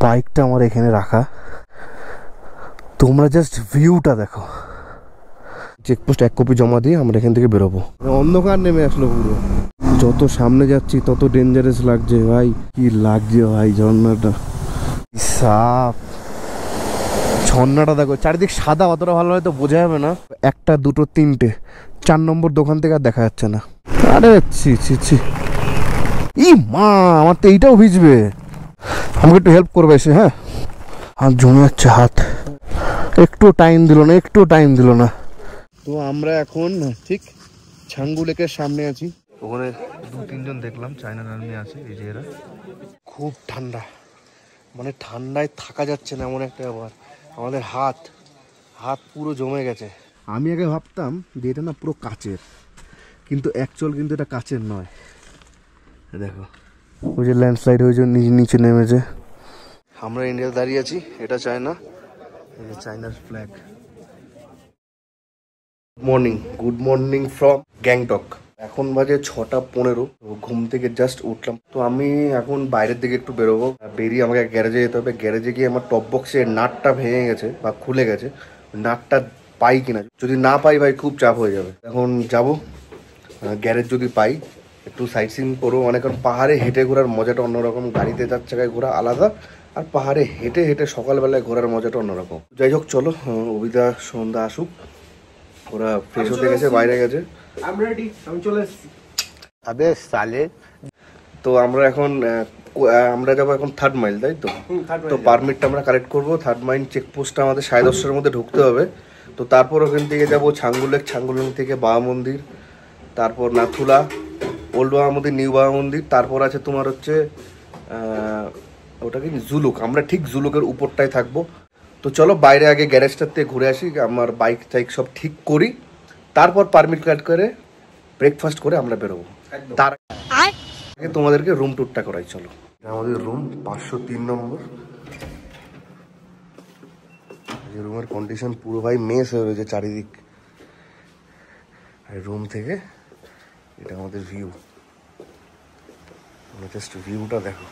বাইকটা আমার এখানে রাখা, তোমরা জাস্ট ভিউটা দেখো। চেকপোস্ট 1 কপি জমা দিয়ে আমরা এখান থেকে বেরোবো। অন্ধকার নেমে আসলো পুরো, যত সামনে যাচ্ছি তত ডেঞ্জারাস লাগছে ভাই। কি লাগছে ভাই ঝর্ণাটা, সাপ। ঝর্ণাটা দেখো, চারিদিক সাদা, অতটা ভালো হয়তো বোঝা যাবে না। 1, 2, 3, 4 নম্বর দোকান থেকে আর দেখা যাচ্ছে না। আরে ছি ছি ছি, ই মা, আমার তো এইটাও ভিজবে। আমাকে একটু হেল্প করবে এসে? হ্যাঁ, হাত জমে যাচ্ছে, হাত। একটু টাইম দিল না, একটু টাইম দিল না। তো আমরা এখন ঠিক ছাঙ্গু লেকের সামনে আছি। ওখানে 2-3 জন দেখলাম চায়না আর্মি আছে, এই যে এরা। খুব ঠান্ডা, মানে ঠান্ডায় থাকা যাচ্ছে না এমন একটা ব্যাপার। আমাদের হাত পুরো জমে গেছে। আমি আগে ভাবতাম যে এটা না পুরো কাচের, কিন্তু অ্যাকচুয়াল কিন্তু এটা কাচের নয়। দেখো, ওই যে ল্যান্ডস্লাইড হয়েছে, নিচে নেমেছে। আমরা ইন্ডিয়াতে দাঁড়িয়ে আছি, এটা চায়না, এই যে চায়নার flag. Good morning from Gangtok. এখন বাজে 6:15। ঘুম থেকে জাস্ট উঠলাম। তো আমি এখন বাইরের দিকে একটু বেরোবো। বেরিয়ে আমাকে গ্যারেজে যেতে হবে। গ্যারেজে গিয়ে আমার টপ বক্সের নাটটা ভেঙে গেছে বা খুলে গেছে, নাটটা পাই কিনা। যদি না পাই ভাই খুব চাপ হয়ে যাবে। এখন যাব গ্যারেজ, যদি পাই একটু সাইট সিন করবো। মানে কারণ পাহাড়ে হেঁটে ঘোরার মজাটা অন্যরকম, গাড়িতে 4 চাকায় ঘোরা আলাদা, আর পাহাড়ে হেঁটে হেঁটে সকালবেলায় ঘোরার মজাটা অন্যরকম। যাই হোক, চলো অবিদা সন্ধ্যা আসুক, ওরা ফ্রেশ হতে গেছে, বাইরে গেছে। আমি চলে এসেছি। আবে সালে, তো আমরা এখন আমরা যাবো এখন 3rd মাইল, তাই তো? তো পারমিটটা আমরা কালেক্ট করবো। 3rd মাইল চেকপোস্টটা আমাদের 10:30টার মধ্যে ঢুকতে হবে। তো তারপর ওখান থেকে যাবো ছাঙ্গু লেক, ছাঙ্গু লেক থেকে বাবা মন্দির, তারপর নাথুলা, ওল্ড বাবা মন্দির, নিউ বাবা মন্দির, তারপর আছে তোমার হচ্ছে ওটা কি জুলুক। আমরা ঠিক জুলুকের উপরটায় থাকবো। তো চলো বাইরে আগে গ্যারেজটাতে ঘুরে আসি, আমার বাইক টাইক সব ঠিক করি, তারপর পারমিট কাট করে ব্রেকফাস্ট করে আমরা বেরোবো। তার আগে তোমাদেরকে রুম টুরটা করাই, চলো। আমাদের রুম 503 নম্বর। এই রুমের কন্ডিশন পুরো ভাই মেস হয়ে রয়েছে চারিদিক। আর রুম থেকে এটা আমাদের ভিউ, জাস্ট ভিউটা দেখো।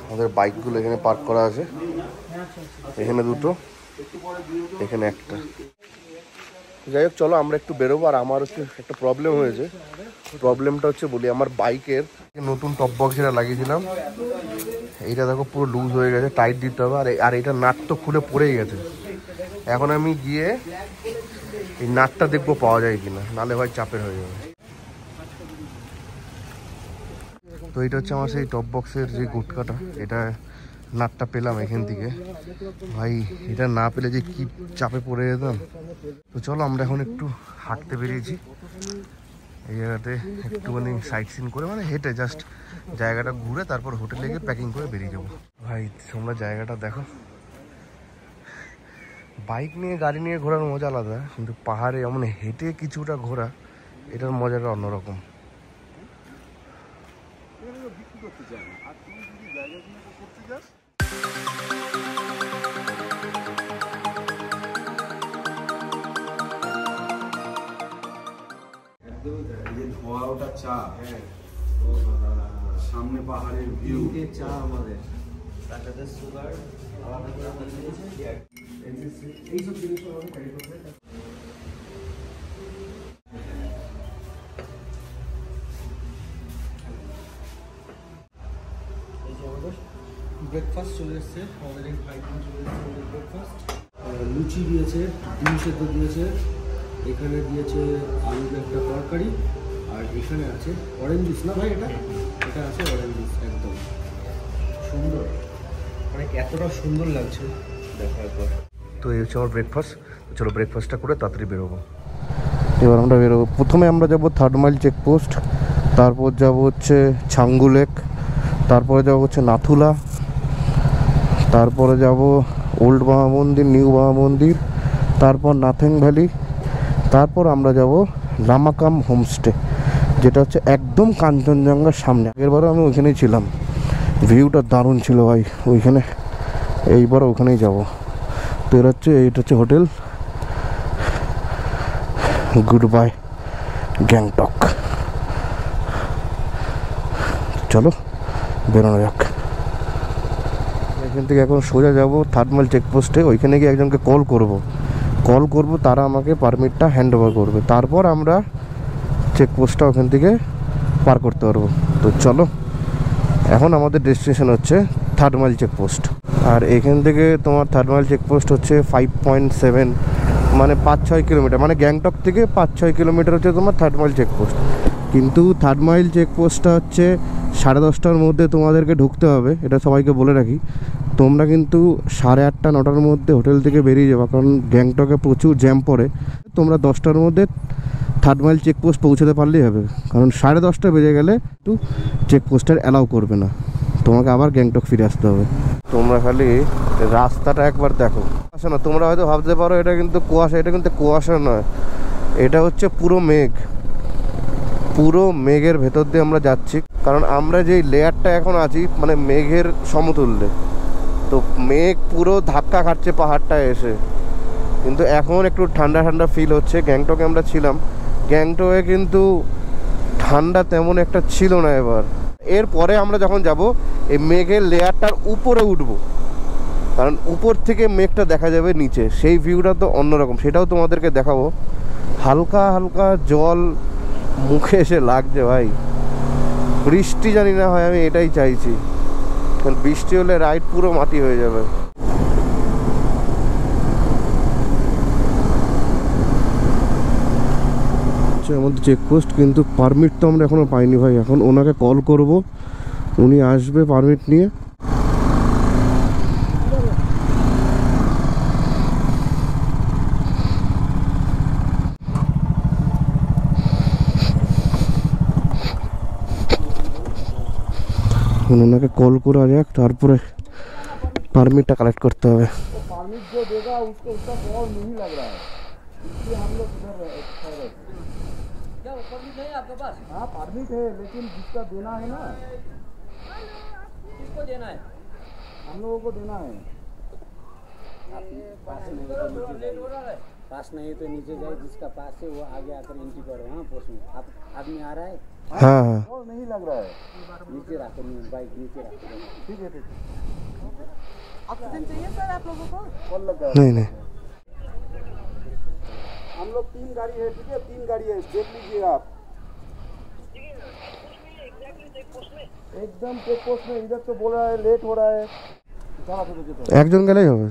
আমাদের বাইকগুলো এখানে পার্ক করা আছে, এখানে 2টো, এখানে 1টা। যাই হোক, চলো আমরা একটু বেরোবো। আর আমার হচ্ছে একটা প্রবলেম হয়েছে। প্রবলেমটা হচ্ছে বলি, আমার বাইকের নতুন টপ বক্স যেটা লাগিয়েছিলাম, এইটা দেখো পুরো লুজ হয়ে গেছে, টাইট দিতে হবে। আর এইটা নাট তো খুলে পড়েই গেছে। এখন আমি গিয়ে এই নাটটা দেখবো পাওয়া যায় কিনা, নাহলে ভাই চাপের হয়ে যাবে। তো এটা হচ্ছে আমার সেই টপ বক্সের যে গুটকাটা, এটা নাটটা পেলাম এখান থেকে। ভাই এটা না পেলে যে কি চাপে পড়ে যেতাম। তো চলো আমরা এখন একটু হাঁটতে বেরিয়েছি এই জায়গাতে, একটুখানি সাইট সিন করে, মানে হেঁটে জাস্ট জায়গাটা ঘুরে তারপর হোটেলে গিয়ে প্যাকিং করে বেরিয়ে যাবো। ভাই তোমরা জায়গাটা দেখো। বাইক নিয়ে গাড়ি নিয়ে ঘোরার মজা আলাদা, কিন্তু পাহাড়ে এমন হেঁটে কিছুটা ঘোরা, এটার মজাটা অন্যরকম। চা, সামনে পাহাড়ের ভিউ, চা আমাদের তার সুগার, এইসব জিনিস ব্রেকফাস্ট চলে এসছে আমাদের, ব্রেকফাস্ট লুচি দিয়েছে, ডিম সেদ্ধ দিয়েছে, এখানে দিয়েছে আলুর একটা তরকারি, আর এখানে আছে অরেঞ্জ জুস। না ভাই, এটা আছে অরেঞ্জ জুস, একদম সুন্দর, মানে এতটা সুন্দর লাগছে দেখার পর। তো এই হচ্ছে আমার ব্রেকফাস্ট। চলো ব্রেকফাস্টটা করে তাড়াতাড়ি বেরোবো। এবার আমরা বেরোবো। প্রথমে আমরা যাবো 3rd মাইল চেকপোস্ট, তারপর যাব হচ্ছে ছাঙ্গু লেক, তারপরে যাবো হচ্ছে নাথুলা, তারপরে যাব ওল্ড বাবা মন্দির, নিউ বাবা মন্দির, তারপর নাথিং ভ্যালি, তারপর আমরা যাব লামাকাম হোমস্টে, যেটা হচ্ছে একদম কাঞ্চনজঙ্ঘার সামনে। আগেরবারও আমি ওইখানেই ছিলাম, ভিউটা দারুণ ছিল ভাই ওইখানে, এইবারও ওখানেই যাব। তো এটা হচ্ছে হোটেল গুড বাই গ্যাংটক। চলো বেরোনো যাক। এখান থেকে এখন সোজা যাব থার্ড মাইল চেকপোস্টে। ওইখানে গিয়ে একজনকে কল করব, তারা আমাকে পারমিটটা হ্যান্ড ওভার করবে, তারপর আমরা চেকপোস্টটা ওখান থেকে পার করতে পারবো। তো চলো, এখন আমাদের ডেস্টিনেশন হচ্ছে থার্ড মাইল চেকপোস্ট। আর এখান থেকে তোমার থার্ড মাইল চেকপোস্ট হচ্ছে 5.7, মানে 5-6 কিলোমিটার, মানে গ্যাংটক থেকে 5-6 কিলোমিটার হচ্ছে তোমার থার্ড মাইল চেকপোস্ট। কিন্তু থার্ড মাইল চেকপোস্টটা হচ্ছে 10:30টার মধ্যে তোমাদেরকে ঢুকতে হবে, এটা সবাইকে বলে রাখি। তোমরা কিন্তু 8:30-9টার মধ্যে হোটেল থেকে বেরিয়ে যাবে, কারণ গ্যাংটকে প্রচুর জ্যাম পড়ে। তোমরা 10টার মধ্যে থার্ড মাইল চেকপোস্ট পৌঁছাতে পারলেই হবে, কারণ 10:30 বেজে গেলে একটু চেকপোস্টের অ্যালাউ করবে না, তোমাকে আবার গ্যাংটক ফিরে আসতে হবে। তোমরা খালি রাস্তাটা একবার দেখো। আচ্ছা না, তোমরা হয়তো ভাবতে পারো এটা কিন্তু কুয়াশা, এটা কিন্তু কুয়াশা নয়, এটা হচ্ছে পুরো মেঘ। পুরো মেঘের ভেতর দিয়ে আমরা যাচ্ছি, কারণ আমরা যেই লেয়ারটা এখন আছি মানে মেঘের সমতুল্যে, তো মেঘ পুরো ধাক্কা খাচ্ছে পাহাড়টায় এসে। কিন্তু এখন একটু ঠান্ডা ঠান্ডা ফিল হচ্ছে। গ্যাংটকে আমরা ছিলাম, গ্যাংটকে কিন্তু ঠান্ডা তেমন একটা ছিল না। এরপরে আমরা যখন যাব এই মেঘের লেয়ারটার উপরে উঠব, কারণ উপর থেকে মেঘটা দেখা যাবে নিচে, সেই ভিউটা তো অন্যরকম, সেটাও তোমাদেরকে দেখাবো। হালকা হালকা জল মুখে এসে লাগছে ভাই। বৃষ্টি জানি না হয়, আমি এটাই চাইছি, কারণ বৃষ্টি হলে রাইড পুরো মাটি হয়ে যাবে। আমাদের চেকপোস্ট, কিন্তু পারমিট তো আমরা এখনো পাইনি ভাই। এখন ওনাকে কল করব, উনি আসবে পারমিট নিয়ে। ওনাকে কল করা যাক, তারপরে পারমিটটা কালেক্ট করতে হবে। परमिट जो देगा उसको उसका कॉल नहीं लग रहा है, इसलिए हम लोग इधर ठहरे। क्या परमिट है आपके पास? हाँ परमिट है, लेकिन जिसका देना है ना, किसको देना है? हम लोगों को देना है। पास नहीं तो नीचे जाए, जिसका पास है वो आगे आकर एंट्री करो। हाँ पोस्ट में आप आदमी आ रहा है, हाँ कॉल नहीं लग रहा है, नीचे रखो, बाइक नीचे रखो। ठीक है ठीक है। ऑक्सीजन चाहिए सर आप लोगों को? कॉल लगा नहीं हम लोग 3 गाड़ी है, ठीक है 3 गाड़ी है, देख लीजिए आप। एकदम चेक पोस्ट में इधर तो बोल रहा है लेट हो रहा है। একজন গেলেই হবে,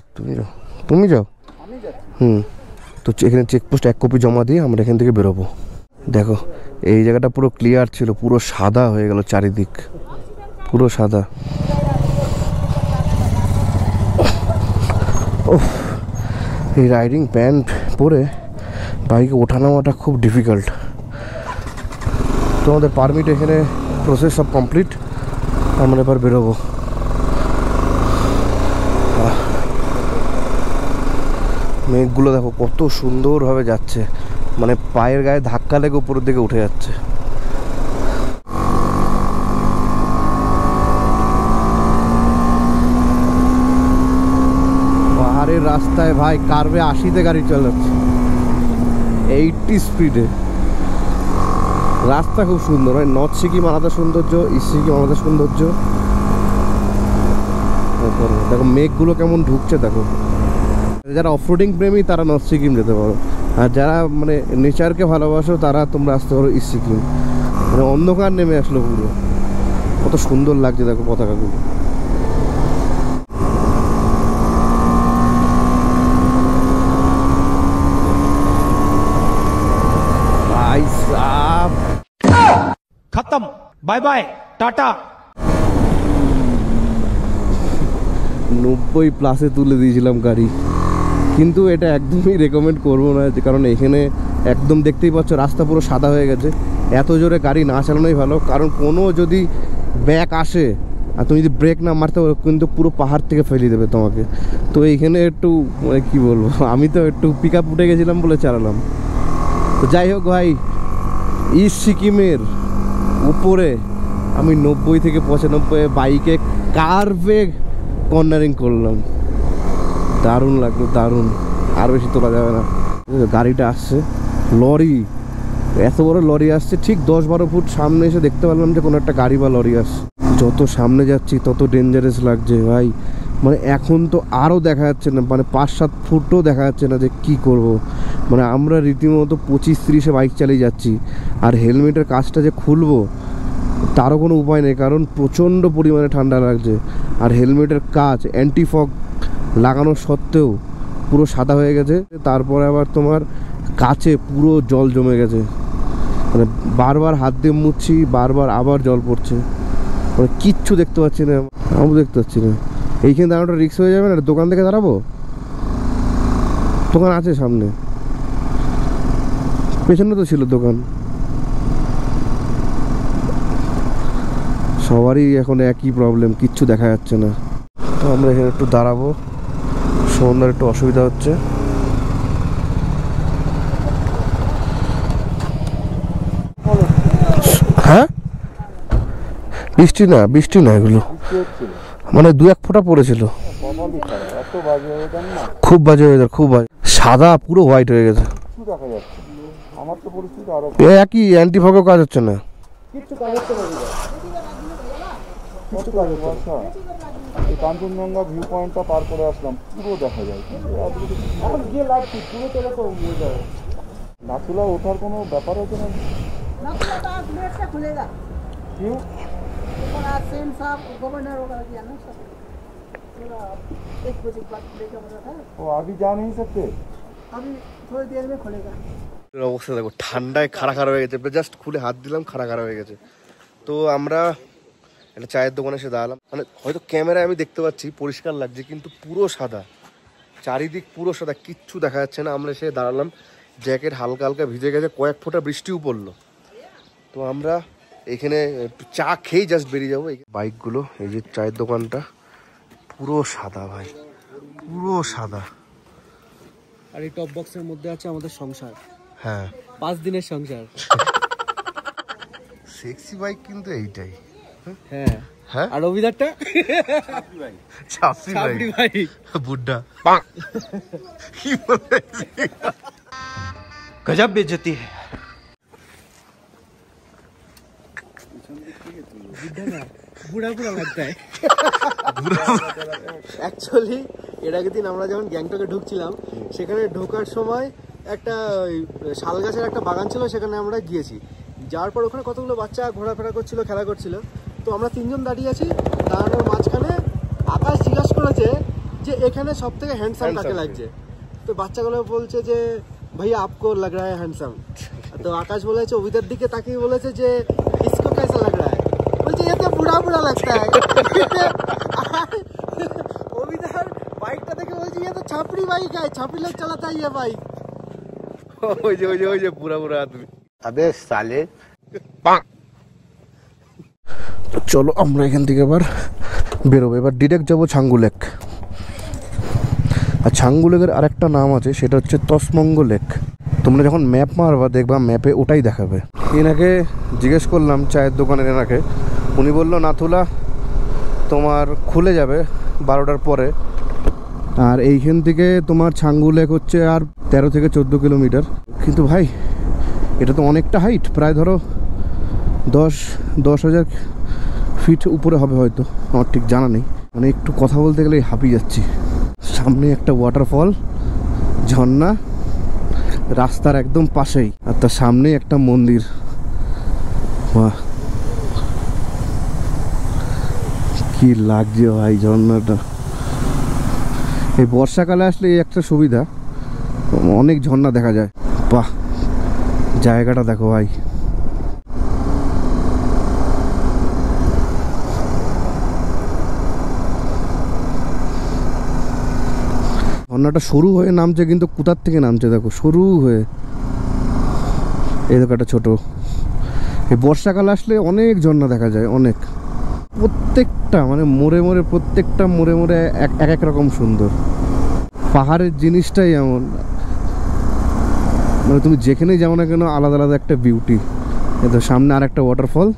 তুমি যাও। আমি যাচ্ছি। তো এখানে চেকপোস্ট 1 কপি জমা দিয়ে আমরা এখান থেকে বেরোবো। দেখো এই জায়গাটা পুরো ক্লিয়ার ছিল, পুরো সাদা হয়ে গেল চারিদিক, পুরো সাদা। এই রাইডিং প্যান্ট পরে বাইকে ওঠানামাটা খুব ডিফিকাল্ট। তো আমাদের পারমিট এখানে প্রসেস সব কমপ্লিট, আমরা এবার বেরোবো। মেঘগুলো দেখো কত সুন্দরভাবে যাচ্ছে, মানে পায়ের গায়ে ধাক্কা লেগে উপরের দিকে উঠে যাচ্ছে। পাহাড়ের রাস্তায় ভাই কার্ভে 80-তে গাড়ি চালাচ্ছে, 80 স্পিডে। রাস্তা খুব সুন্দর হয়। নর্থ সিকিম আলাদা সৌন্দর্য, ইস্ট সিকিম আলাদা সৌন্দর্য। দেখো মেঘগুলো কেমন ঢুকছে দেখো। যারা অফরোডিং প্রেমী তারা নর্থ সিকিম যেতে পারো, আর যারা মানে নেচারকে ভালোবাসো তারা তোমরা আসতে পারো ইস্ট সিকিম। মানে অন্ধকার নেমে আসলো পুরো, কত সুন্দর লাগছে দেখো পতাকাগুলো। ভাই সাব खत्म, बाय बाय टाटा। 90+ তুলে দিয়েছিলাম গাড়ি, কিন্তু এটা একদমই রেকমেন্ড করবো না, কারণ এখানে একদম দেখতেই পাচ্ছ রাস্তা পুরো সাদা হয়ে গেছে। এত জোরে গাড়ি না চালানোই ভালো, কারণ কোনো যদি ব্যাক আসে আর তুমি যদি ব্রেক না মারতে পারো কিন্তু পুরো পাহাড় থেকে ফেলে দেবে তোমাকে। তো এইখানে একটু মানে কী বলবো, আমি তো একটু পিক আপ উঠে গেছিলাম বলে চালালাম। তো যাই হোক ভাই, ইস্ট সিকিমের উপরে আমি 90 থেকে 95 বাইকে কার্ভে কর্নারিং করলাম, দারুণ লাগলো, দারুণ। আর বেশি তোলা যাবে না। গাড়িটা আসছে, লরি, এত বড় লরি আসছে, ঠিক 10-12 ফুট সামনে এসে দেখতে পারলাম যে কোনো একটা গাড়ি বা লরি আসছে। যত সামনে যাচ্ছি তত ডেঞ্জারাস লাগছে ভাই। মানে এখন তো আরও দেখা যাচ্ছে না, মানে 5-7 ফুটও দেখা যাচ্ছে না যে কি করব। মানে আমরা রীতিমতো 25-30-এ বাইক চালিয়ে যাচ্ছি, আর হেলমেটের কাজটা যে খুলবো তারও কোনো উপায় নেই, কারণ প্রচণ্ড পরিমাণে ঠান্ডা লাগছে। আর হেলমেটের কাজ অ্যান্টি ফগ লাগানো সত্ত্বেও পুরো সাদা হয়ে গেছে। তারপরে আবার তোমার কাছে পুরো জল জমে গেছে, মানে বারবার হাত দিয়ে মুছছি, বারবার আবার জল পড়ছে, মানে কিচ্ছু দেখতে পাচ্ছি না, আমিও দেখতে পাচ্ছি না। এইখানে দাঁড়ানোটা রিস্ক হয়ে যাবে না? দোকান থেকে দাঁড়াবো? দোকান আছে সামনে, পেছনে তো ছিল দোকান। সবারই এখন একই প্রবলেম, কিচ্ছু দেখা যাচ্ছে না। তো আমরা এখানে একটু দাঁড়াবো, সন্ধ্যার একটু অসুবিধা হচ্ছে। হ্যাঁ, বৃষ্টি না, বৃষ্টি না, এগুলো মানে 2-1 ফোঁটা পড়েছিল। খুব বাজে ওয়েদার, খুব বাজে। সাদা পুরো হোয়াইট হয়ে গেছে। আমার তো পরিস্থিতি আরো একই, অ্যান্টি ফগও কাজ হচ্ছে না। কিচ্ছু কাজ হচ্ছে না, কিচ্ছু কাজ হচ্ছে না। এই কাঞ্চনজঙ্ঘা ভিউ পয়েন্টটা পার করে আসলাম, পুরো দেখা যায়। এখন গিয়ে লাগছি পুরো চলে তো নিয়ে যাবে। নাথুলা ওঠার কোনো ব্যাপার হচ্ছে না। क्यों? सेम साहब गवर्नर होगा दिया ना सब पूरा 1 बजे के बाद खुलेगा बोला था। वो अभी जा नहीं सकते, अभी थोड़ी देर में खुलेगा। অবস্থা দেখো, ঠান্ডায় খাড়া খাড়া হয়ে গেছে, জাস্ট খুলে হাত দিলাম খাড়া খাড়া হয়ে গেছে। তো আমরা একটা চায়ের দোকানে এসে দাঁড়ালাম। মানে হয়তো ক্যামেরায় আমি দেখতে পাচ্ছি পরিষ্কার লাগছে, কিন্তু পুরো সাদা, চারিদিক পুরো সাদা, কিচ্ছু দেখা যাচ্ছে না। আমরা এসে দাঁড়ালাম, জ্যাকেট হালকা হালকা ভিজে গেছে, কয়েক ফোঁটা বৃষ্টিও পড়লো। তো আমরা এখানে একটু চা খেয়েই জাস্ট বেরিয়ে যাবো। বাইকগুলো, এই যে চায়ের দোকানটা পুরো সাদা ভাই, পুরো সাদা। আর এই টপ বক্সের মধ্যে আছে আমাদের সংসার। হ্যাঁ, 5 দিনের সংসার। সেক্সি বাইক কিন্তু এইটাই। হ্যাঁ হ্যাঁ, আর অভিদারটা ছাপড়ি ছাপড়ি ভাই, বুড্ডা কি বলে, गजब बेइज्जती है। বুড়া বুড়া লাগতা है। অ্যাকচুয়ালি এর আগের দিন আমরা যখন গ্যাংটকে ঢুকছিলাম, সেখানে ঢোকার সময় একটা শাল গাছের একটা বাগান ছিল, সেখানে আমরা গিয়েছি। যাওয়ার পর ওখানে কতগুলো বাচ্চা ঘোরাফেরা করছিল, খেলা করছিল। তো আমরা 3 জন দাঁড়িয়ে আছি, দাঁড়ানোর মাঝখানে আকাশ জিজ্ঞাসা করেছে যে এখানে সব থেকে হ্যান্ডসাম কাকে লাগছে। তো বাচ্চাগুলো বলছে যে ভাইয়া আপকো লাগ রা হ্যায় হ্যান্ডসাম। তো আকাশ বলেছে অভিদার দিকে তাকিয়ে বলেছে যে ইসকো कैसा लग रहा है? বলছে ये तो बुढ़ा बुढ़ा लगता है। অভিদার বাইকটা দেখে বলছে ये तो छापड़ी बाइक है, छापड़ी लोग चलाता है ये बाइक। ওই যে পুরা পুরা আদমি। अबे साले। চলো আমরা এখান থেকে এবার বেরোবো, এবার ডিরেক্ট যাবো ছাঙ্গু লেক। আর ছাঙ্গু লেকের আরেকটা নাম আছে, সেটা হচ্ছে তসমঙ্গ লেক। তোমরা যখন ম্যাপ মারবা দেখবা ম্যাপে ওটাই দেখাবে। এনাকে জিজ্ঞেস করলাম চায়ের দোকানের এনাকে, উনি বললো নাথুলা তোমার খুলে যাবে 12টার পরে। আর এইখান থেকে তোমার ছাঙ্গু লেক হচ্ছে আর 13 থেকে 14 কিলোমিটার। কিন্তু ভাই এটা তো অনেকটা হাইট, প্রায় ধরো 10,000 ফিট উপরে হবে হয়তো, আমার ঠিক জানা নেই। মানে একটু কথা বলতে গেলে হাঁপিয়ে যাচ্ছি। সামনে একটা ওয়াটারফল, ঝর্ণা, রাস্তার একদম পাশেই, আর তার সামনেই একটা মন্দির। বাহ, কি লাগছে ভাই ঝর্ণাটা। এই বর্ষাকালে আসলে এই একটা সুবিধা, অনেক ঝর্ণা দেখা যায়। বাহ, জায়গাটা দেখো ভাই। ঝর্ণাটা সরু হয়ে নামছে, কিন্তু কোথার থেকে নামছে দেখো, সরু হয়ে। এই দেখো একটা ছোট। এই বর্ষাকাল আসলে অনেক ঝর্ণা দেখা যায়, অনেক। প্রত্যেকটা মানে মোড়ে মোড়ে প্রত্যেকটা মোড়ে মোড়ে এক এক রকম সুন্দর। পাহাড়ের জিনিসটাই এমন, মানে তুমি যেখানেই যাও না কেন আলাদা আলাদা একটা বিউটি। এই তো সামনে আর একটা ওয়াটারফল,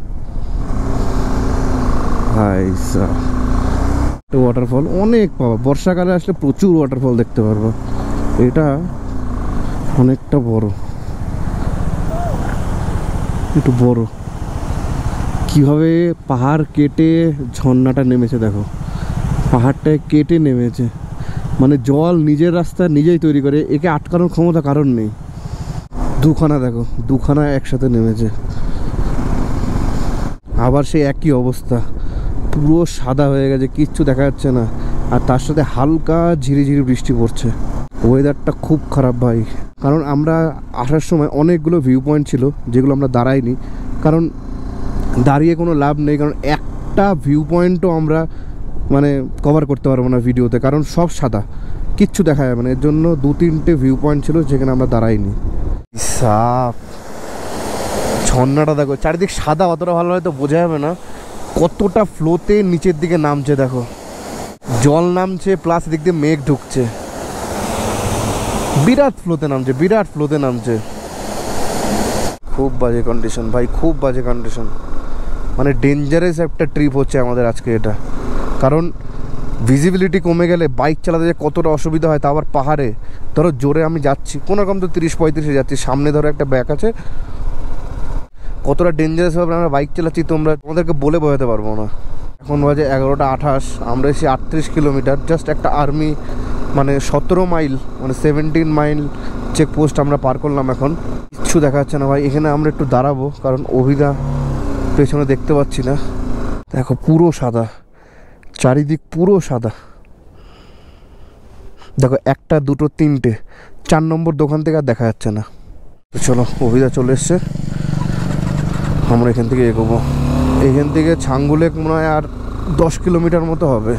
ওয়াটারফল অনেক পাবা। বর্ষাকালে আসলে প্রচুর ওয়াটারফল দেখতে পারবো। এটা অনেকটা বড়, একটু বড়। কিভাবে পাহাড় কেটে ঝর্ণাটা নেমেছে দেখো, পাহাড়টায় কেটে নেমেছে। মানে জল নিজের রাস্তা নিজেই তৈরি করে, একে আটকানোর ক্ষমতা কারণ নেই। দুখানা দেখো, দুখানা একসাথে নেমেছে। আবার সেই একই অবস্থা, পুরো সাদা হয়ে গেছে, কিচ্ছু দেখা যাচ্ছে না। আর তার সাথে হালকা ঝিরিঝিরি বৃষ্টি পড়ছে। ওয়েদারটা খুব খারাপ ভাই। কারণ আমরা আসার সময় অনেকগুলো ভিউ পয়েন্ট ছিল যেগুলো আমরা দাঁড়াইনি, কারণ দাঁড়িয়ে কোনো লাভ নেই। কারণ একটা ভিউ পয়েন্টও আমরা মানে কভার করতে পারবো না ভিডিওতে, কারণ সব সাদা, কিচ্ছু দেখা যাবে না। এর জন্য 2-3টে ভিউ পয়েন্ট ছিল যেখানে আমরা দাঁড়াইনি। সাপ ঝর্ণাটা দেখো, চারিদিক সাদা, অতটা ভালো হয়তো বোঝা যাবে না কতটা ফ্লোতে নিচের দিকে নামছে। দেখো জল নামছে, প্লাস দিক দিয়ে মেঘ ঢুকছে, বিরাট ফ্লোতে নামছে, বিরাট ফ্লোতে নামছে। খুব বাজে কন্ডিশন ভাই, খুব বাজে কন্ডিশন। মানে ডেঞ্জারাস একটা ট্রিপ হচ্ছে আমাদের আজকে এটা। কারণ ভিজিবিলিটি কমে গেলে বাইক চালাতে যে কতটা অসুবিধা হয়, তা আবার পাহাড়ে। ধরো জোরে আমি যাচ্ছি, কোনো রকম তো 30-35-এ যাচ্ছি, সামনে ধরো একটা ব্যাক আছে, কতটা ডেঞ্জারাসভাবে আমরা বাইক চালাচ্ছি তোমাদেরকে বলে বোঝাতে পারবো না। এখন বাজে 11:28, আমরা এসে 38 কিলোমিটার। জাস্ট একটা আর্মি মানে 17 মাইল মানে 17 মাইল চেকপোস্ট আমরা পার করলাম। এখন কিচ্ছু দেখা যাচ্ছে না ভাই। এখানে আমরা একটু দাঁড়াবো, কারণ অভিদা পেছনে দেখতে পাচ্ছি না। দেখো পুরো সাদা, চারিদিক পুরো সাদা। দেখো 1, 2, 3টে, 4 নম্বর দোকান থেকে আর দেখা যাচ্ছে না। তো চলো, অভিদা চলে এসছে, আমরা এখান থেকে এগোবো। এখান থেকে ছাঙ্গুলেক মনে হয় আর 10 কিলোমিটার মতো হবে।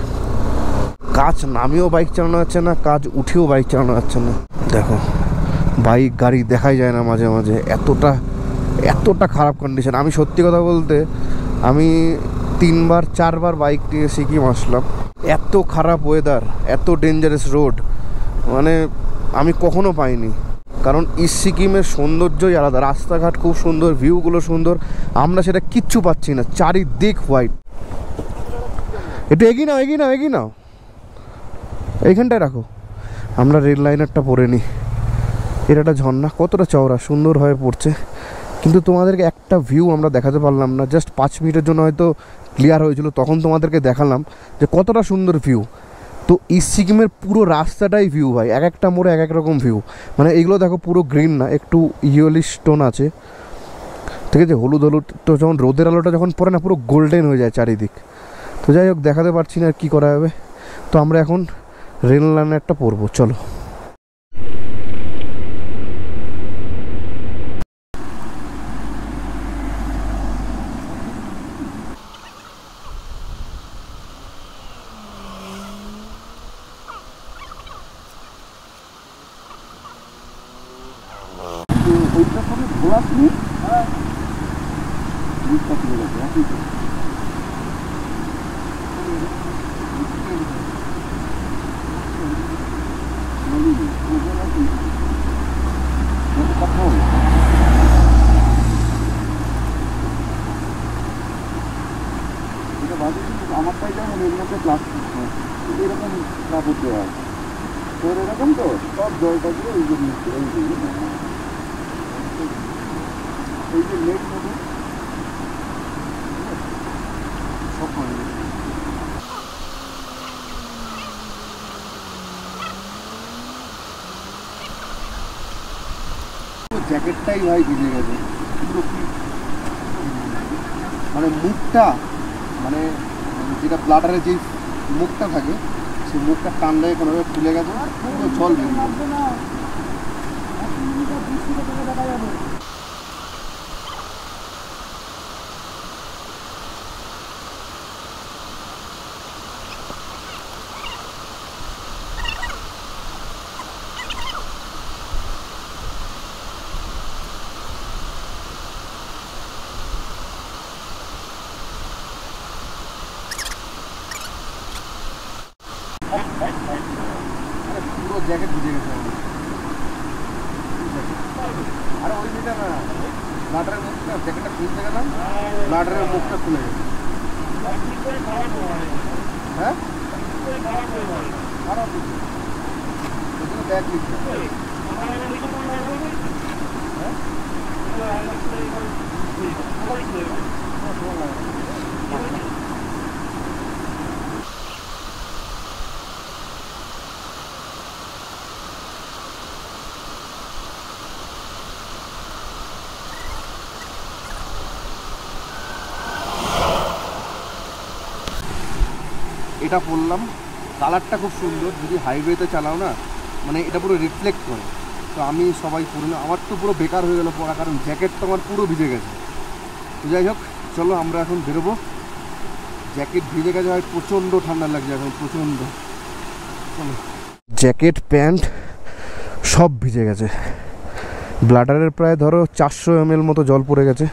কাজ নামিয়েও বাইক চালানো যাচ্ছে না, কাজ উঠেও বাইক চালানো যাচ্ছে না। দেখো বাইক গাড়ি দেখাই যায় না মাঝে মাঝে, এতটা খারাপ কন্ডিশন। আমি সত্যি কথা বলতে আমি 3-4বার বাইক নিয়ে সিকিম আসলাম। এত খারাপ ওয়েদার, এত ডেঞ্জারাস রোড মানে আমি কখনো পাইনি। কারণ ইস্ট সিকিমের সৌন্দর্যই আলাদা, রাস্তাঘাট খুব সুন্দর, ভিউগুলো সুন্দর, আমরা সেটা কিচ্ছু পাচ্ছি না। চারিদিক হোয়াইট। একটু এগিয়ে নাও, এগিয়ে নাও, এগিয়ে নাও, এইখানটায় রাখো। আমরা রেল লাইনারটা পরে নিই। এটা একটা ঝর্ণা, কতটা চওড়া, সুন্দর হয়ে পড়ছে। কিন্তু তোমাদেরকে একটা ভিউ আমরা দেখাতে পারলাম না। জাস্ট 5 মিনিটের জন্য হয়তো ক্লিয়ার হয়েছিল, তখন তোমাদেরকে দেখালাম যে কতটা সুন্দর ভিউ। তো ইস্ট সিকিমের পুরো রাস্তাটাই ভিউ ভাই, এক একটা মোড়ে এক এক রকম ভিউ। মানে এইগুলো দেখো পুরো গ্রিন না, একটু ইয়েলিশ টোন আছে, ঠিক আছে, হলুদ হলুদ। তো যখন রোদের আলোটা যখন পড়ে না, পুরো গোল্ডেন হয়ে যায় চারিদিক। তো যাই হোক, দেখাতে পারছি না আর কী করা যাবে। তো আমরা এখন রেল লাইনারটা পরবো, চলো। ওইটা সবই ঘোলাস নি, বুঝতে চলে গেছে একই তো। কথা হলো এটা বাজে, কিন্তু আমারটাই যেমন এর মধ্যে প্লাস্টিক এরকম কাপড় দেওয়া আছে, তোর এরকম তো সব জলটা দিয়ে ওই জন্য এই যে লেট মতো সব পানি। জ্যাকেটটাই ভাই ভিজে গেছে পুরো। মানে মুখটা মানে যেটা ব্লাডারের যেই মুখটা থাকে, সেই মুখটা টানলে কোনোভাবে খুলে গেছে, পুরো জল বেরিয়ে গেছে। পুরো জ্যাকেট ভিজে গেছে আরে ওই দিকে না ব্লাডারের মুখটা জ্যাকেটটা খুলতে গেলাম ব্লাডারের মুখটা খুলে গেছে হ্যাঁ খারাপ ব্যাগ নিচ্ছে এটা পরলাম, কালারটা খুব সুন্দর। যদি হাইওয়েতে চালাও না মানে এটা পুরো রিফ্লেক্ট করে, তো আমি সবাই পরলাম। আমার তো পুরো বেকার হয়ে গেল পরা, কারণ জ্যাকেট তো আমার পুরো ভিজে গেছে। তো যাই হোক, চলো আমরা এখন বেরোবো। জ্যাকেট ভিজে গেছে, হয় প্রচণ্ড ঠান্ডা লাগছে এখন, প্রচণ্ড। চলো, জ্যাকেট প্যান্ট সব ভিজে গেছে। ব্লাডারের প্রায় ধরো 400 ml মতো জল পড়ে গেছে।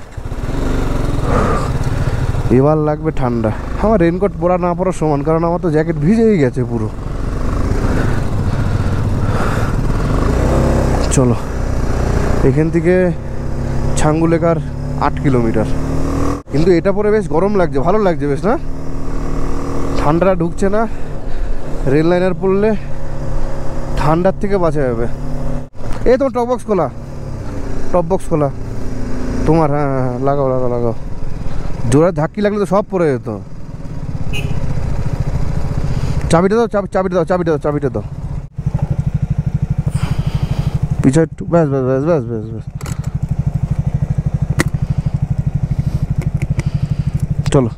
এবার লাগবে ঠান্ডা। আমার রেনকোট পরা না পরা সমান, কারণ আমার তো জ্যাকেট ভিজেই গেছে পুরো। চলো, এখান থেকে ছাঙ্গুলেকার 8 কিলোমিটার। কিন্তু এটা পরে বেশ গরম লাগছে, ভালো লাগছে বেশ না, ঠান্ডাটা ঢুকছে না। রেল লাইনার পড়লে ঠান্ডার থেকে বাঁচা যাবে। এই তোমার টপ বক্স খোলা, টপ বক্স খোলা তোমার। হ্যাঁ হ্যাঁ, লাগাও লাগাও লাগাও। জোরে ধাক্কি লাগলে তো সব পড়ে যেত। চাবিটা দাও, চাবিটা দাও, চাবিটা দাও, চাবিটা দাও। পিছনে একটু, ব্যাস ব্যাস ব্যাস ব্যাস ব্যাস ব্যাস। চলো,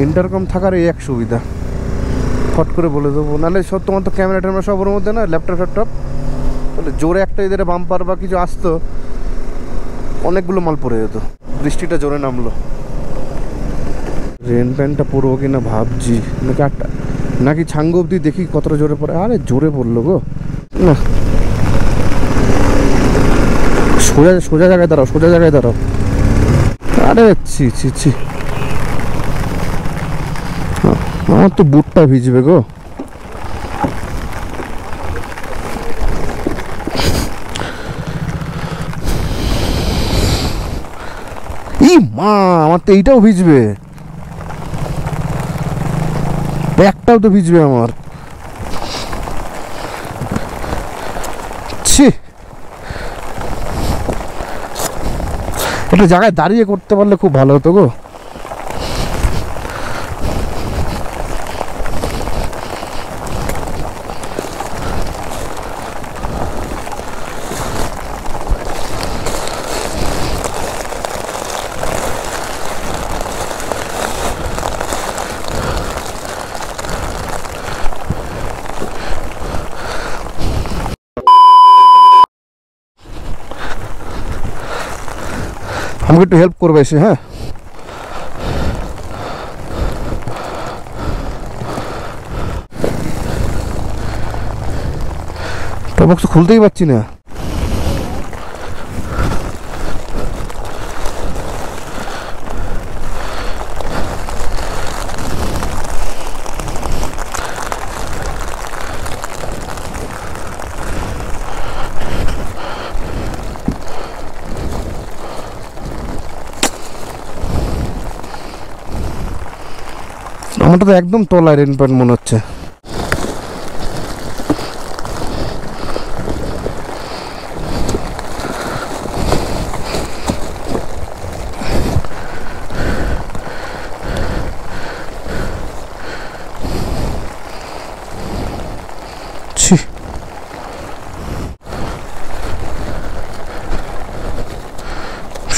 ইন্টারকম থাকার এই এক সুবিধা, ফট করে বলে দেবো। নাহলে সব তোমার তো ক্যামেরা ট্যামেরা সব ওর মধ্যে না, ল্যাপটপ ফ্যাপটপ, তাহলে জোরে একটা এদের বাম্পার বা কিছু আসতো, অনেকগুলো মাল পড়ে যেত। বৃষ্টিটা জোরে নামলো। রেন প্যান্টটা পরবো কিনা ভাবছি, নাকি আটটা, নাকি ছাঙ্গু অব্দি দেখি কতটা জোরে পড়ে। আরে জোরে পড়লো গো, না সোজা সোজা জায়গায় দাঁড়াও, সোজা জায়গায় দাঁড়াও। আরে ছি ছি ছি, আমার তো বুটটা ভিজবে গো। ই মা, আমার তো এইটাও ভিজবে, ব্যাগটাও তো ভিজবে আমার। ছি, একটা জায়গায় দাঁড়িয়ে করতে পারলে খুব ভালো হতো গো। আমাকে একটু হেল্প করবে এসে, হ্যাঁ? বক্স খুলতেই পারছি না। আমারটা তো একদম তলায় রেন প্যান্ট মনে হচ্ছে।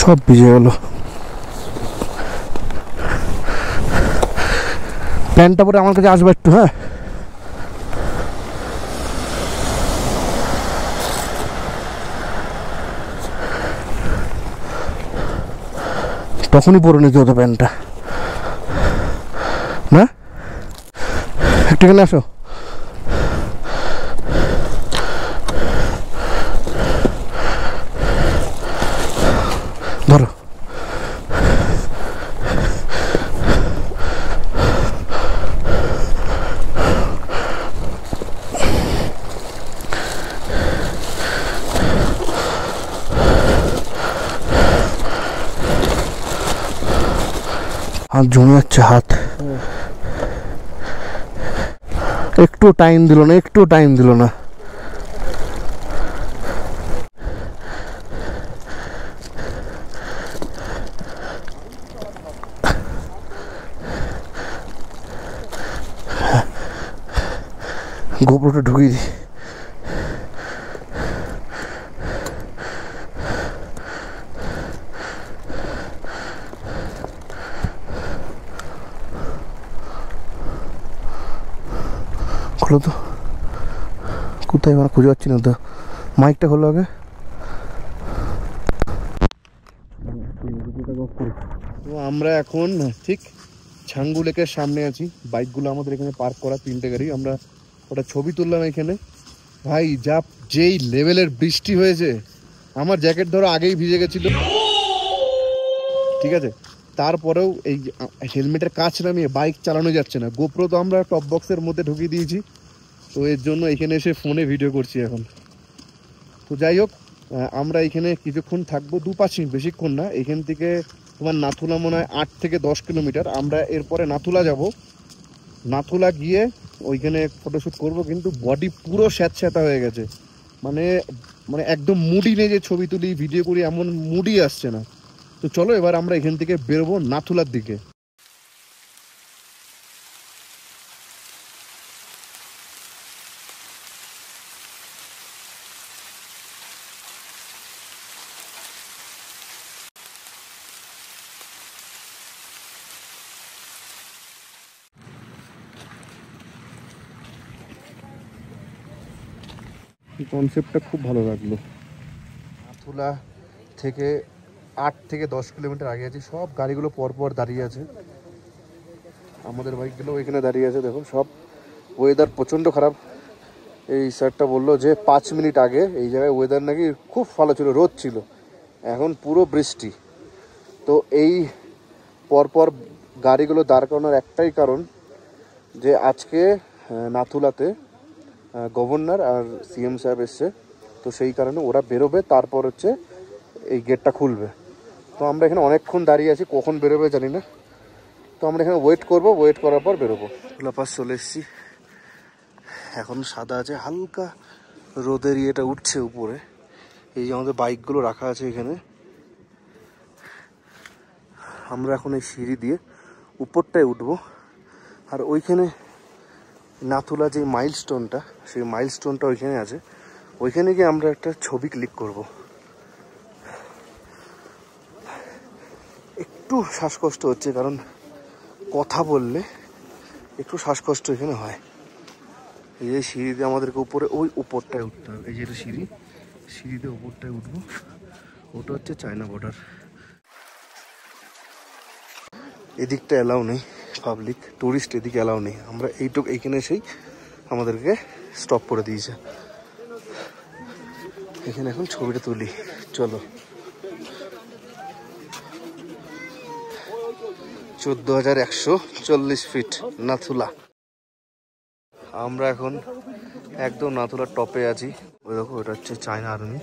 সব ভিজে গেল। প্যান্টটা পরে আমার কাছে আসবে একটু, হ্যাঁ? তখনই পরে নিতে হতো প্যান্টটা, না? একটু এখানে আসো। ধরো, হাত জমে যাচ্ছে, হাত। একটু টাইম দিল না, একটু টাইম দিল না। গোপ্রোটা ঢুকিয়ে দিই। খোলো তো, কোথায় মানে খুঁজে পাচ্ছি না তো। মাইকটা খোলো আগে। তো আমরা এখন ঠিক ছাঙ্গু লেকের সামনে আছি। বাইকগুলো আমাদের এখানে পার্ক করা, 3টে গাড়ি। আমরা ওটা ছবি তুললাম এখানে। ভাই যা যেই লেভেলের বৃষ্টি হয়েছে, আমার জ্যাকেট ধরো আগেই ভিজে গেছিল, ঠিক আছে, তারপরেও এই হেলমেটের কাছ নামিয়ে বাইক চালানো যাচ্ছে না। গোপ্রো তো আমরা টপ বক্সের মধ্যে ঢুকিয়ে দিয়েছি, তো এর জন্য এখানে এসে ফোনে ভিডিও করছি এখন। তো যাই হোক, আমরা এখানে কিছুক্ষণ থাকবো, 2-5 মিনিট, বেশিক্ষণ না। এখান থেকে তোমার নাথুলা মনে হয় 8 থেকে 10 কিলোমিটার। আমরা এরপরে নাথুলা যাব। নাথুলা গিয়ে ওইখানে ফটোশ্যুট করব, কিন্তু বডি পুরো স্যাঁতস্যাঁতা হয়ে গেছে। মানে মানে একদম মুডি নেই যে ছবি তুলি ভিডিও করি, এমন মুডই আসছে না। তো চলো এবার আমরা এখান থেকে বেরোবো নাথুলার দিকে। কনসেপ্টটা খুব ভালো লাগলো। নাথুলা থেকে 8 থেকে 10 কিলোমিটার আগে আছি। সব গাড়িগুলো পরপর দাঁড়িয়ে আছে, আমাদের বাইকগুলো ওইখানে দাঁড়িয়ে আছে। দেখো সব। ওয়েদার প্রচণ্ড খারাপ। এই স্যারটা বললো যে 5 মিনিট আগে এই জায়গায় ওয়েদার নাকি খুব ভালো ছিল, রোদ ছিল, এখন পুরো বৃষ্টি। তো এই পরপর গাড়িগুলো দাঁড় করানোর একটাই কারণ যে আজকে নাথুলাতে গভর্নর আর সিএম সাহেব এসছে, তো সেই কারণে ওরা বেরোবে, তারপর হচ্ছে এই গেটটা খুলবে। তো আমরা এখানে অনেকক্ষণ দাঁড়িয়ে আছি, কখন বেরোবে জানি না। তো আমরা এখানে ওয়েট করব, ওয়েট করার পর বেরোবো। লাপাস চলে এসেছি, এখন সাদা আছে, হালকা রোদের ইয়েটা উঠছে উপরে। এই যে আমাদের বাইকগুলো রাখা আছে এখানে। আমরা এখন এই সিঁড়ি দিয়ে উপরটায় উঠবো, আর ওইখানে নাথুলা যে মাইলস্টোনটা, সেই মাইলস্টোনটা ওইখানে আছে। ওইখানে গিয়ে আমরা একটা ছবি ক্লিক করব। একটু শ্বাসকষ্ট হচ্ছে, কারণ কথা বললে একটু শ্বাসকষ্ট এখানে হয়। এই যে সিঁড়িতে আমাদেরকে উপরে ওই উপরটায় উঠতে হবে। এই যেটা সিঁড়ি, সিঁড়িতে উপরটায় উঠবো। ওটা হচ্ছে চায়না বর্ডার। এদিকটা অ্যালাউ নেই, পাবলিক টুরিস্ট এদিকে অ্যালাউ নেই। আমরা এইখানে এসেই আমাদেরকে স্টপ করে দিয়েছে। এখানে এখন ছবিটা তুলি, চলো। 14,140 ফিট নাথুলা। আমরা এখন একদম নাথুলার টপে আছি। ওই দেখো, ওটা হচ্ছে চায়না আর্মি,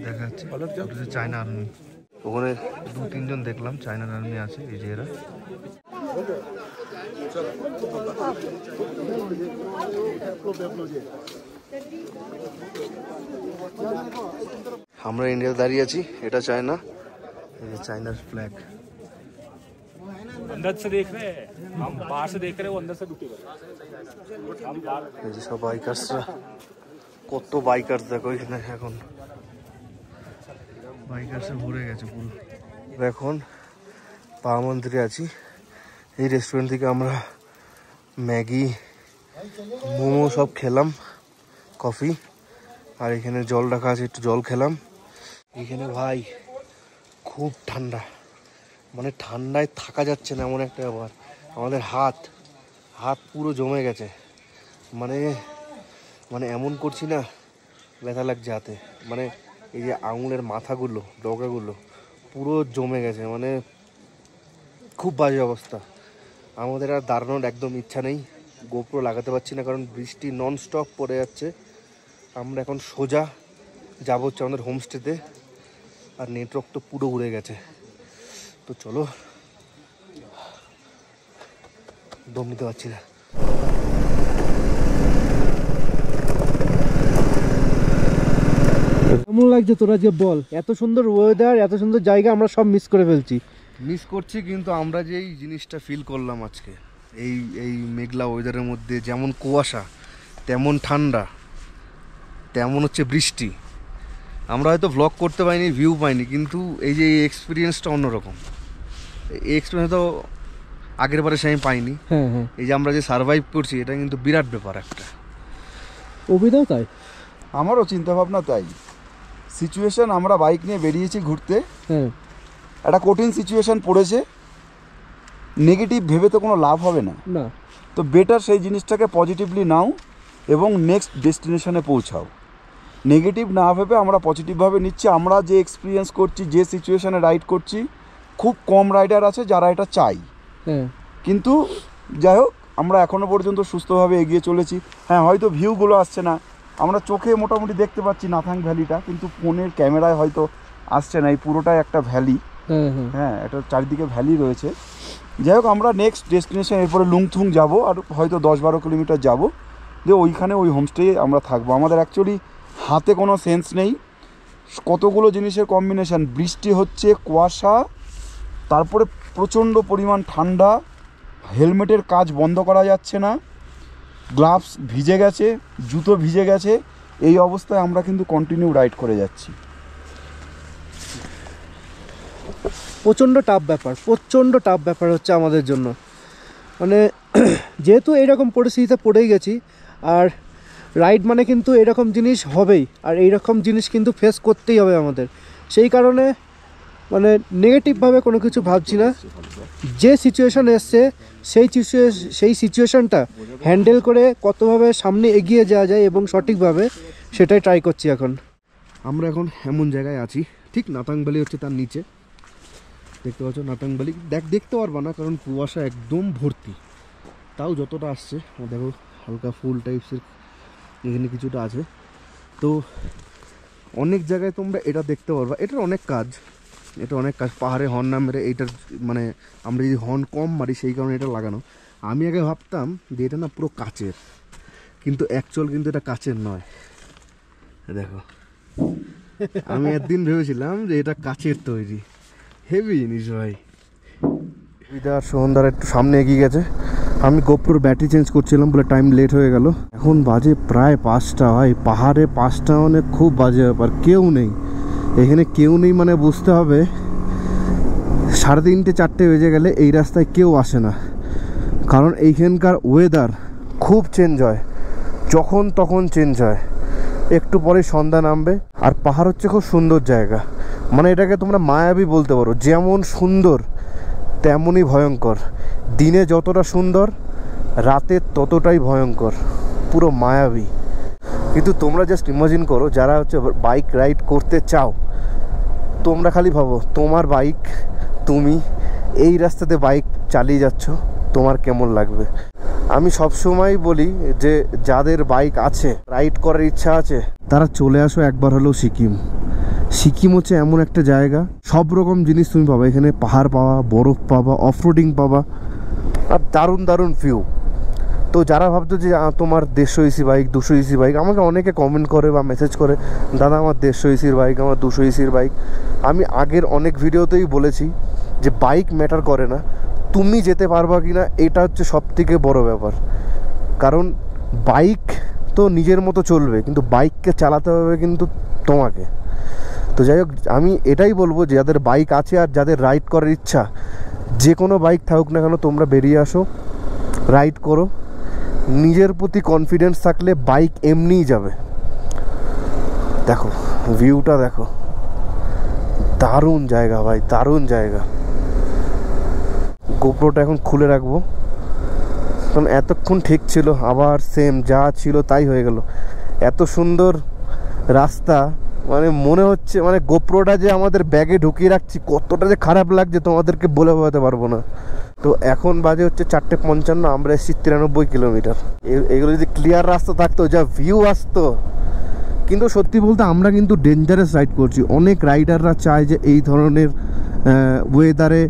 দেখা যাচ্ছে ওটা হচ্ছে চায়না আর্মি। ওখানে 2-3 জন দেখলাম চায়নার আর্মি আছে, এই যে এরা। আমরা ইন্ডিয়াতে দাঁড়িয়ে আছি, এটা চায়না, এই যে চায়নার ফ্ল্যাগ। अंदर से देख रहे हैं, हम बाहर से देख रहे हैं, वो अंदर से ढुके हुए हैं। এই যে সব বাইকার্সরা, কত বাইকার্স দেখো এখানে। এখন বাইকার্সে ভরে গেছে পুরো। এখন পা মন্দিরে আছি। এই রেস্টুরেন্ট থেকে আমরা ম্যাগি, মোমো সব খেলাম, কফি, আর এখানে জল রাখা আছে, একটু জল খেলাম। এখানে ভাই খুব ঠান্ডা, মানে ঠান্ডায় থাকা যাচ্ছে না এমন একটা ব্যাপার। আমাদের হাত পুরো জমে গেছে, মানে মানে এমন করছি না, ব্যথা লাগছে হাতে। মানে এই যে আঙুলের মাথাগুলো, ডগাগুলো পুরো জমে গেছে, মানে খুব বাজে অবস্থা। আমাদের আর দাঁড়ানোর একদম ইচ্ছা নেই, গোপ্রো লাগাতে পারছি না, কারণ বৃষ্টি নন স্টপ পড়ে যাচ্ছে। আমরা এখন সোজা যাবো হচ্ছে আমাদের হোমস্টেতে, আর নেটওয়ার্ক তো পুরো উড়ে গেছে। তো চলো দম নিতে পারছি না। কেমন লাগছে তোরা যে বল? এত সুন্দর ওয়েদার, এত সুন্দর জায়গা আমরা সব মিস করে ফেলছি। মিস করছি, কিন্তু আমরা যে এই জিনিসটা ফিল করলাম আজকে, এই এই মেঘলা ওয়েদারের মধ্যে, যেমন কুয়াশা তেমন ঠান্ডা তেমন হচ্ছে বৃষ্টি, আমরা হয়তো ভ্লগ করতে পারিনি, ভিউ পাইনি, কিন্তু এই যে এই এক্সপিরিয়েন্সটা অন্যরকম। এই এক্সপিরিয়েন্স তো আগের বারে সে আমি পাইনি। হ্যাঁ হ্যাঁ, এই যে আমরা যে সার্ভাইভ করছি, এটা কিন্তু বিরাট ব্যাপার একটা। অভিদাও তাই, আমারও চিন্তাভাবনা তাই। সিচুয়েশন, আমরা বাইক নিয়ে বেরিয়েছি ঘুরতে, হ্যাঁ একটা কঠিন সিচুয়েশন পড়েছে, নেগেটিভ ভেবে তো কোনো লাভ হবে না। না, তো বেটার সেই জিনিসটাকে পজিটিভলি নাও এবং নেক্সট ডেস্টিনেশনে পৌঁছাও। নেগেটিভ না ভেবে আমরা পজিটিভভাবে নিচ্ছি। আমরা যে এক্সপিরিয়েন্স করছি, যে সিচুয়েশনে রাইড করছি, খুব কম রাইডার আছে যারা এটা চাই। হ্যাঁ কিন্তু যাই হোক, আমরা এখনও পর্যন্ত সুস্থভাবে এগিয়ে চলেছি। হ্যাঁ, হয়তো ভিউগুলো আসছে না, আমরা চোখে মোটামুটি দেখতে পাচ্ছি নাথাং ভ্যালিটা, কিন্তু ফোনের ক্যামেরায় হয়তো আসছে না। এই পুরোটাই একটা ভ্যালি, হ্যাঁ হ্যাঁ, হ্যাঁ, এটা চারিদিকে ভ্যালি রয়েছে। যাই হোক, আমরা নেক্সট ডেস্টিনেশন, এরপরে লুংথুং যাব, আর হয়তো 10-12 কিলোমিটার যাব, যে ওইখানে ওই হোমস্টে আমরা থাকবো। আমাদের অ্যাকচুয়ালি হাতে কোনো সেন্স নেই, কতগুলো জিনিসের কম্বিনেশান, বৃষ্টি হচ্ছে, কুয়াশা, তারপরে প্রচণ্ড পরিমাণ ঠান্ডা, হেলমেটের কাজ বন্ধ করা যাচ্ছে না, গ্লাভস ভিজে গেছে, জুতো ভিজে গেছে, এই অবস্থায় আমরা কিন্তু কন্টিনিউ রাইড করে যাচ্ছি। প্রচণ্ড টাফ ব্যাপার, প্রচণ্ড টাফ ব্যাপার হচ্ছে আমাদের জন্য। মানে যেহেতু এইরকম পরিস্থিতিতে পড়েই গেছি, আর রাইড মানে কিন্তু এরকম জিনিস হবেই, আর এইরকম জিনিস কিন্তু ফেস করতেই হবে আমাদের। সেই কারণে মানে নেগেটিভভাবে কোনো কিছু ভাবছি না। যে সিচুয়েশান এসছে সেই সিচুয়েশানটা হ্যান্ডেল করে কতভাবে সামনে এগিয়ে যাওয়া যায় এবং সঠিকভাবে, সেটাই ট্রাই করছি এখন। আমরা এখন এমন জায়গায় আছি, ঠিক নাতাং ভ্যালি হচ্ছে তার নিচে, দেখতে পাচ্ছ নাতাং ভ্যালি। দেখতে পারবা না, কারণ কুয়াশা একদম ভর্তি, তাও যতটা আসছে দেখো হালকা ফুল টাইপসের এখানে কিছুটা আছে। তো অনেক জায়গায় তোমরা এটা দেখতে পারবা, এটার অনেক কাজ, পাহাড়ে হর্ন না মেরে এইটার মানে আমরা যদি হর্ন কম মারি সেই কারণে এটা লাগানো। আমি আগে ভাবতাম যে এটা না পুরো কাচের, কিন্তু অ্যাকচুয়াল কিন্তু এটা কাচের নয়। দেখো, আমি একদিন ভেবেছিলাম যে এটা কাচের তৈরি। হেভি জিনিস ভাই। বিদার সোহনদার একটু সামনে এগিয়ে গেছে, আমি গোপ্রোর ব্যাটারি চেঞ্জ করছিলাম বলে টাইম লেট হয়ে গেল। এখন বাজে প্রায় 5টা। ভাই পাহাড়ে 5টা মানে খুব বাজে ব্যাপার, কেউ নেই এখানে, কেউ নেই মানে বুঝতে হবে 3:30-4টে বেজে গেলে এই রাস্তায় কেউ আসে না, কারণ এইখানকার ওয়েদার খুব চেঞ্জ হয়, যখন তখন চেঞ্জ হয়, একটু পরে সন্ধ্যা নামবে। আর পাহাড় হচ্ছে খুব সুন্দর জায়গা, মানে এটাকে তোমরা মায়াবী বলতে পারো। যেমন সুন্দর তেমনই ভয়ঙ্কর, দিনে যতটা সুন্দর রাতে ততটাই ভয়ঙ্কর, পুরো মায়াবী। কিন্তু তোমরা জাস্ট ইমাজিন করো, যারা হচ্ছে বাইক রাইড করতে চাও, তোমরা খালি ভাবো তোমার বাইক, তুমি এই রাস্তাতে বাইক চালিয়ে যাচ্ছ, তোমার কেমন লাগবে। আমি সবসময় বলি যে যাদের বাইক আছে, রাইড করার ইচ্ছা আছে, তারা চলে আসো একবার হলেও সিকিম। সিকিম হচ্ছে এমন একটা জায়গা, সব রকম জিনিস তুমি পাবা এখানে, পাহাড় পাবা, বরফ পাবা, অফরোডিং পাবা, আর দারুণ দারুণ ভিউ। তো যারা ভাবতো যে তোমার 150 ইসি বাইক, 200 ইসি বাইক, আমাকে অনেকে কমেন্ট করে বা মেসেজ করে, দাদা আমার 150 ইসির বাইক, আমার 200 ইসির বাইক। আমি আগের অনেক ভিডিওতেই বলেছি যে বাইক ম্যাটার করে না, তুমি যেতে পারবা কি না এটা হচ্ছে সবথেকে বড় ব্যাপার। কারণ বাইক তো নিজের মতো চলবে, কিন্তু বাইককে চালাতে হবে কিন্তু তোমাকে। তো যাই হোক, আমি এটাই বলবো যে যাদের বাইক আছে আর যাদের রাইড করার ইচ্ছা, যে কোনো বাইক থাকুক না কেন, তোমরা বেরিয়ে আসো, রাইড করো। নিজের প্রতি কনফিডেন্স থাকলে বাইক এমনিই যাবে। দেখো ভিউটা, দেখো দারুণ জায়গা ভাই, দারুণ জায়গা। গোপ্রোটা এখন খুলে রাখবো, কারণ এতক্ষণ ঠিক ছিল, আবার সেম যা ছিল তাই হয়ে গেল। এত সুন্দর রাস্তা, মানে মনে হচ্ছে মানে গোপ্রোটা যে আমাদের ব্যাগে ঢুকিয়ে রাখছি, কতটা যে খারাপ লাগছে তোমাদেরকে বলে বোঝাতে পারবো না। তো এখন বাজে হচ্ছে 4:55, আমরা এসেছি 93 কিলোমিটার। এগুলো যদি ক্লিয়ার রাস্তা থাকতো, যা ভিউ আসতো। কিন্তু সত্যি বলতে আমরা কিন্তু ডেঞ্জারাস রাইড করছি। অনেক রাইডাররা চায় যে এই ধরনের ওয়েদারে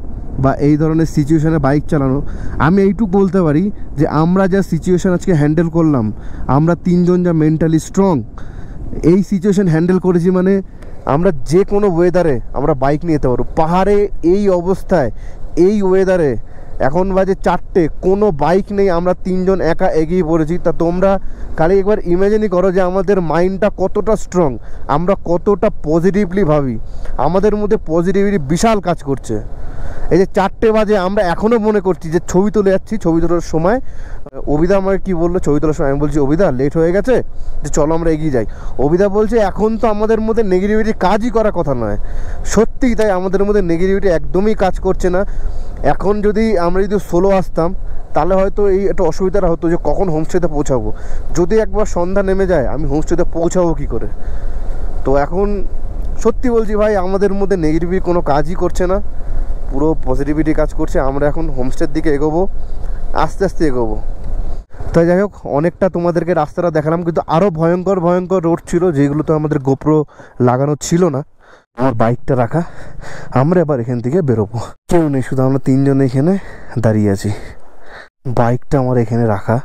বা এই ধরনের সিচুয়েশনে বাইক চালানো, আমি এইটুকু বলতে পারি যে আমরা যা সিচুয়েশন আজকে হ্যান্ডেল করলাম, আমরা তিনজন যা মেন্টালি স্ট্রং, এই সিচুয়েশন হ্যান্ডেল করেছি মানে আমরা যে কোনো ওয়েদারে আমরা বাইক নিয়ে যেতে পারবো। পাহাড়ে এই অবস্থায়, এই ওয়েদারে, এখন বাজে 4টে, কোনো বাইক নেই, আমরা তিনজন একা এগিয়ে পড়েছি। তা তোমরা খালি একবার ইমাজিনই করো যে আমাদের মাইন্ডটা কতটা স্ট্রং, আমরা কতটা পজিটিভলি ভাবি, আমাদের মধ্যে পজিটিভিটি বিশাল কাজ করছে। এই যে 4টে বাজে আমরা এখনও মনে করছি যে ছবি তুলে যাচ্ছি, ছবি তোলার সময় অবিদা আমাকে কী বললো ছবি তোলার সময়, আমি বলছি অবিদা লেট হয়ে গেছে, যে চলো আমরা এগিয়ে যাই। অবিদা বলছে এখন তো আমাদের মধ্যে নেগেটিভিটি কাজই করার কথা নয়। সত্যিই তাই, আমাদের মধ্যে নেগেটিভিটি একদমই কাজ করছে না। এখন যদি আমরা যদি সোলো আসতাম তাহলে হয়তো এই একটা অসুবিধাটা হতো যে কখন হোমস্টেতে পৌঁছাবো, যদি একবার সন্ধ্যা নেমে যায় আমি হোমস্টেতে পৌঁছাবো কী করে। তো এখন সত্যি বলছি ভাই, আমাদের মধ্যে নেগেটিভিটি কোনো কাজই করছে না, পুরো পজিটিভিটি কাজ করছে। আমরা এখন হোমস্টের দিকে এগোবো, আস্তে আস্তে এগোবো। তাই যাই হোক, অনেকটা তোমাদেরকে রাস্তাটা দেখালাম, কিন্তু আরও ভয়ঙ্কর ভয়ঙ্কর রোড ছিল যেগুলো তো আমাদের গোপ্রো লাগানো ছিল না। আমার বাইকটা রাখা, আমরা এবার এখান থেকে বেরোবো। কেউ নেই, শুধু আমরা তিনজন এখানে দাঁড়িয়ে আছি। বাইকটা আমার এখানে রাখা,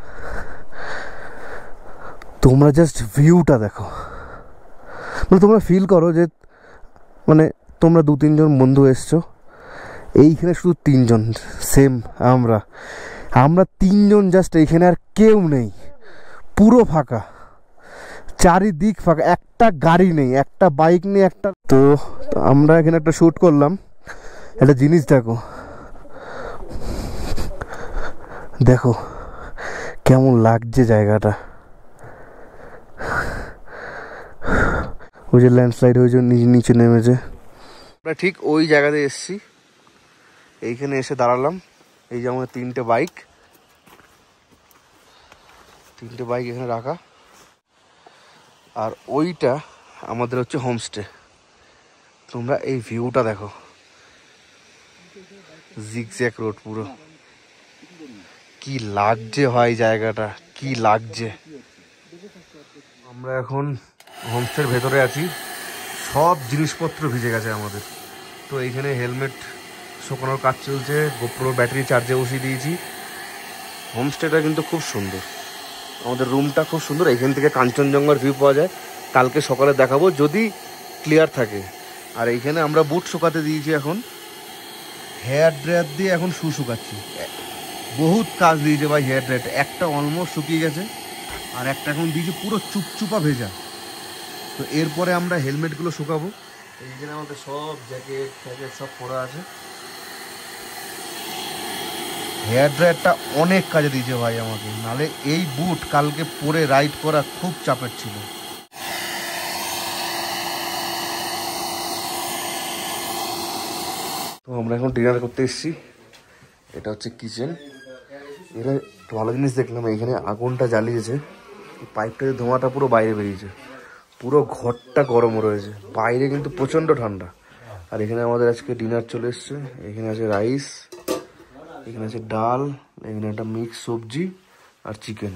তোমরা জাস্ট ভিউটা দেখো, মানে তোমরা ফিল করো যে মানে তোমরা 2-3 জন বন্ধু এসছো, এইখানে শুধু 3 জন, সেম আমরা 3 জন জাস্ট এইখানে, আর কেউ নেই, পুরো ফাঁকা, চারিদিক ফাঁকা, একটা গাড়ি নেই, একটা বাইক নেই, একটা। তো আমরা এখানে একটা শ্যুট করলাম। একটা জিনিস দেখো, দেখো কেমন লাগছে জায়গাটা। ওই যে ল্যান্ডস্লাইড হয়েছে, নিচে নেমেছে। আমরা ঠিক ওই জায়গাতে এসছি, এইখানে এসে দাঁড়ালাম। এই যে আমাদের 3টে বাইক এখানে রাখা, আর ওইটা আমাদের হচ্ছে হোমস্টে। তোমরা এই ভিউটা দেখো, জিগজ্যাগ রোড, পুরো কি লাগছে ভাই জায়গাটা, কি লাগছে। আমরা এখন হোমস্টের ভেতরে আছি, সব জিনিসপত্র ভিজে গেছে আমাদের। তো এইখানে হেলমেট শুকানোর কাজ চলছে, গোপ্রো ব্যাটারি চার্জে বসিয়ে দিয়েছি। হোমস্টেটা কিন্তু খুব সুন্দর, আমাদের রুমটা খুব সুন্দর। এখান থেকে কাঞ্চনজঙ্ঘার ভিউ পাওয়া যায়। কালকে সকালে দেখাবো যদি ক্লিয়ার থাকে। আর এইখানে আমরা বুট শুকাতে দিয়েছি, এখন হেয়ার ড্রায়ার দিয়ে এখন শুকাচ্ছি। বহুত কাজ দিয়েছে ভাই হেয়ার ড্রায়ারটা, একটা অলমোস্ট শুকিয়ে গেছে, আর একটা এখন দিয়েছি পুরো চুপচুপা ভেজা। তো এরপরে আমরা হেলমেটগুলো শুকাবো। এইখানে আমাদের সব জ্যাকেট সব পরা আছে। হেয়ার ড্রায়ারটা অনেক কাজে দিয়েছে ভাই আমাকে, নাহলে এই বুট কালকে পরে রাইড করা খুব চাপের ছিল। তো আমরা এখন ডিনার করতে এসেছি। এটা হচ্ছে কিচেন। এটা ভালো জিনিস দেখলাম, এইখানে আগুনটা জ্বালিয়েছে, পাইপটা ধোঁয়াটা পুরো বাইরে বেরিয়েছে, পুরো ঘরটা গরম রয়েছে, বাইরে কিন্তু প্রচণ্ড ঠান্ডা। আর এখানে আমাদের আজকে ডিনার চলে এসছে। এখানে আছে রাইস, এখানে আছে ডাল, এখানে একটা মিক্স সবজি আর চিকেন।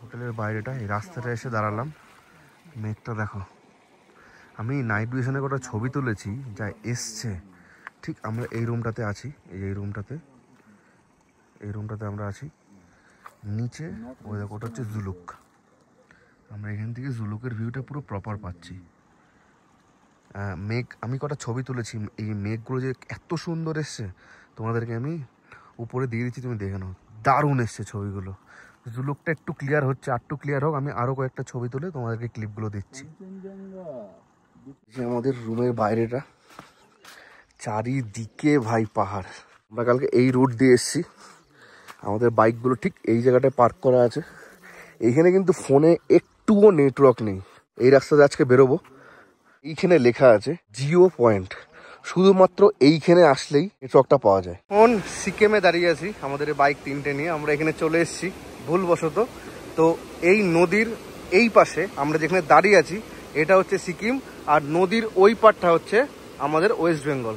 হোটেলের বাইরেটা, এই রাস্তাটা এসে দাঁড়ালাম, মেঘটা দেখো। আমি নাইট ভিশনে কটা ছবি তুলেছি যা এসছে। ঠিক আমরা এই রুমটাতে আছি, এই রুমটাতে আমরা আছি। নিচে ওই দেখো, ওটা হচ্ছে জুলুক। আমরা এখান থেকে জুলুকের ভিউটা পুরো প্রপার পাচ্ছি। মেঘ, আমি কটা ছবি তুলেছি, এই মেঘগুলো যে এত সুন্দর এসছে তোমাদেরকে আমি উপরে দিয়ে দিচ্ছি, তুমি দেখে নাও, দারুণ এসছে ছবিগুলো। জুলুকটা একটু ক্লিয়ার হচ্ছে, একটু ক্লিয়ার হোক, আমি আরও কয়েকটা ছবি তুলে তোমাদেরকে ক্লিপগুলো দিচ্ছি। আমাদের রুমের বাইরেটা, চারিদিকে ভাই পাহাড়। আমরা কালকে এই রুট দিয়ে এসেছি, আমাদের বাইকগুলো ঠিক এই জায়গাটায় পার্ক করা আছে। এইখানে কিন্তু ফোনে একটুও নেটওয়ার্ক নেই। এই রাস্তাতে আজকে বেরোবো। এইখানে লেখা আছে জিও পয়েন্ট, শুধুমাত্র এইখানে আসলেই নেটওয়ার্কটা পাওয়া যায়। এখন সিকিমে দাঁড়িয়ে আছি আমাদের বাইক 3টে নিয়ে। আমরা এখানে চলে এসেছি ভুলবশত। তো এই নদীর এই পাশে আমরা যেখানে দাঁড়িয়ে আছি এটা হচ্ছে সিকিম, আর নদীর ওই পারটা হচ্ছে আমাদের ওয়েস্ট বেঙ্গল।